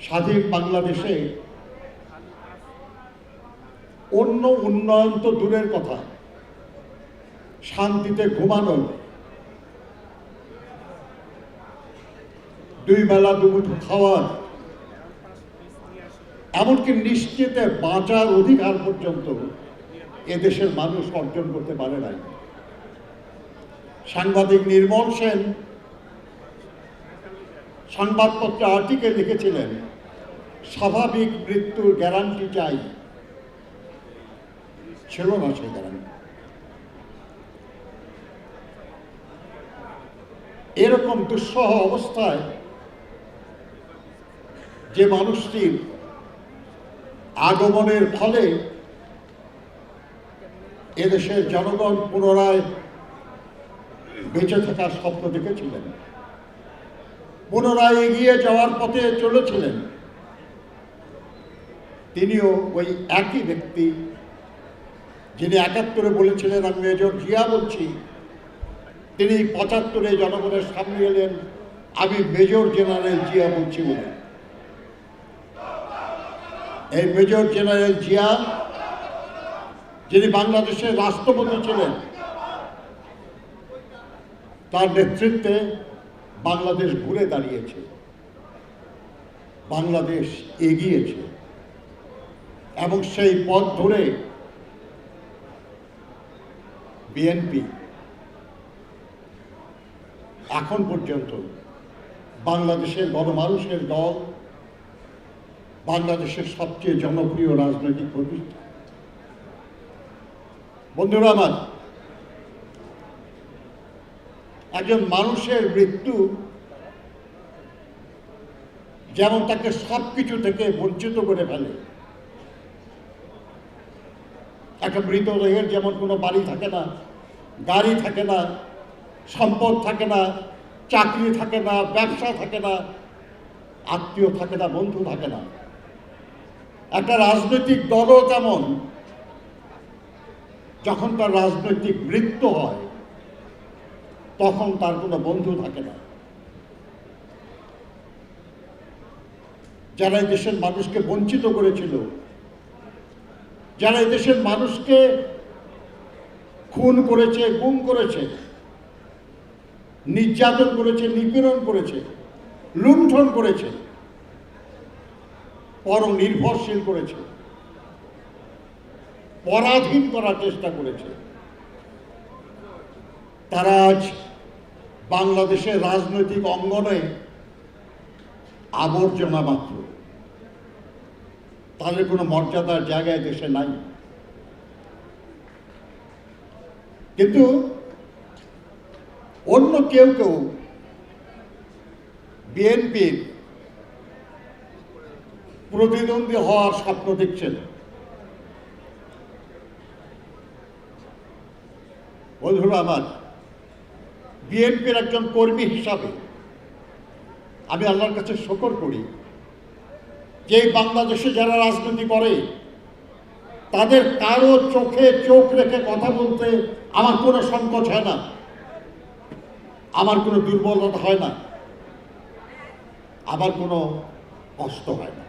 স্বাধীন বাংলাদেশে অন্য উন্নয়ন তো দূরের কথা, শান্তিতে ঘুমানোর, দুই বেলা দুমুঠো খাওয়ার, এমনকি নিশ্চিতে বাঁচার অধিকার পর্যন্ত এদেশের মানুষ অর্জন করতে পারে নাই। সাংবাদিক নির্মল সেন সংবাদপত্রে আর্টিকেল লিখেছিলেন, স্বাভাবিক মৃত্যুর গ্যারান্টি চাই, ছিল না সেই গ্যারান্টি। এরকম দুঃসহ অবস্থায় যে মানুষটির আগমনের ফলে এদেশের জনগণ পুনরায় বেঁচে থাকার স্বপ্ন দেখেছিলেন, পুনরায় এগিয়ে যাওয়ার পথে চলেছিলেন, তিনিও ওই একই ব্যক্তি যিনি ৭১-এ বলেছিলেন আমি মেজর জিয়া বলছি, তিনি ৭৫-এ জনগণের সামনে এলেন আমি মেজর জেনারেল জিয়া বলছি বলে। এই মেজর জেনারেল জিয়া যিনি বাংলাদেশের রাষ্ট্রপতি ছিলেন, তার নেতৃত্বে বাংলাদেশ ঘুরে দাঁড়িয়েছে, বাংলাদেশ এগিয়েছে এবং সেই পথ ধরে বিএনপি এখন পর্যন্ত বাংলাদেশের গণমানুষের দল, বাংলাদেশের সবচেয়ে জনপ্রিয় রাজনৈতিক প্রতিষ্ঠান। বন্ধুরা আমার, একজন মানুষের মৃত্যু যেমন তাকে সবকিছু থেকে বঞ্চিত করে ফেলে, একটা মৃতদেহের যেমন কোনো বাড়ি থাকে না, গাড়ি থাকে না, সম্পদ থাকে না, চাকরি থাকে না, ব্যবসা থাকে না, আত্মীয় থাকে না, বন্ধু থাকে না, একটা রাজনৈতিক দলও তেমন যখন তার রাজনৈতিক মৃত্যু হয় তখন তার কোনো বন্ধু থাকে না। যারা এই দেশের মানুষকে বঞ্চিত করেছিল, যারা এই দেশের মানুষকে খুন করেছে, গুম করেছে, নির্যাতন করেছে, নিপীড়ন করেছে, লুণ্ঠন করেছে, পরনির্ভরশীল করেছে, পরাধীন করার চেষ্টা করেছে, তারা আজ বাংলাদেশের রাজনৈতিক অঙ্গনে আবর্জনা মাত্র, তাদের কোনো মর্যাদার জায়গায় দেশে নাই। কিন্তু অন্য কেউ কেউ বিএনপির প্রতিদ্বন্দ্বী হওয়ার স্বপ্ন দেখছেন। বন্ধুরা আমার, বিএনপির একজন কর্মী হিসাবে আমি আল্লাহর কাছে শুকর করি যে বাংলাদেশে যারা রাজনীতি করে তাদের কারো চোখে চোখ রেখে কথা বলতে আমার কোনো সংকোচ হয় না, আমার কোনো দুর্বলতা হয় না, আমার কোনো কষ্ট হয় না।